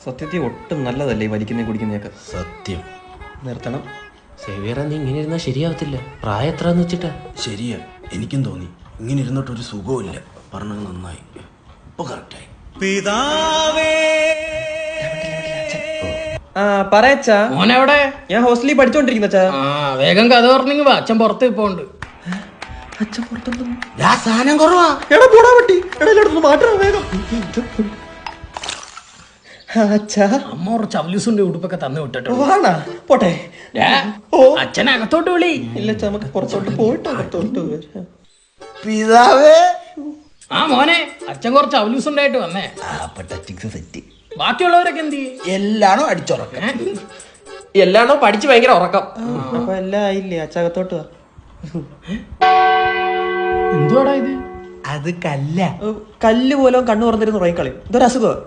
സത്യത്തിൽ ഒട്ടും നല്ലതല്ലേ ഈ വലിക്കുന്നേ കുടിക്കുന്നതൊക്കെ. സത്യം നിർത്തണം. സേവിയറ, നീ ഇങ്ങനെ ഇരുന്നാൽ ശരിയാവത്തില്ല. പ്രായം എത്രന്ന് വെച്ചിട്ടാ? ശരിയാ, എനിക്കും തോന്നി. ഇങ്ങനെ ഇരുന്നിട്ടൊരു സുഖമില്ല. പറഞ്ഞത് നന്നായി, ഇപ്പൊ കറക്റ്റായി. ആ പറയച്ചാ. മോനെവിടെ? ഞാൻ ഹോസ്റ്റലിൽ പഠിച്ചോണ്ടിരിക്കുന്ന അച്ഛാ. ആ വേഗം കഥ പറഞ്ഞെങ്കിൽ വാ, അച്ഛൻ പുറത്ത് ഇപ്പോണ്ട്. അച്ഛൻ പുറത്തൊന്നും സാധനം കുറവാ. എടാ പോടാ പറ്റി. എടാ എല്ലായിടത്തും മാറ്റാ വേഗം. അച്ഛാ അമ്മ കുറച്ച് അവലൂസിന്റെ ഉടുപ്പൊക്കെ തന്നു വിട്ടിട്ടോ. വാണാ പോട്ടെ. അച്ഛനെ അകത്തോട്ട് വിളി. ഇല്ല അച്ഛാ, നമുക്ക് പുറത്തോട്ട് പോയിട്ട് അകത്തോട്ട് വരാം. പിതാവേ. ആ മോനെ, അച്ഛൻ കുറച്ച് അവലൂസ് ഉണ്ടായിട്ട് വന്നേ. സെറ്റ്. ബാക്കിയുള്ളവരൊക്കെ എന്ത് ചെയ്യും? എല്ലാണോ അടിച്ചുറക്കം. എല്ലാണോ പഠിച്ച് ഭയങ്കര ഉറക്കം. അപ്പൊ എല്ലാം ആയില്ലേ? അച്ഛകത്തോട്ട് വാ. എന്തുവാടാ ഇത്? അത് കല്ല. കല്ല് പോലും കണ്ണു തുറന്നിരുന്ന് ഉറങ്ങിക്കളയും. ഇതൊരു അസുഖം.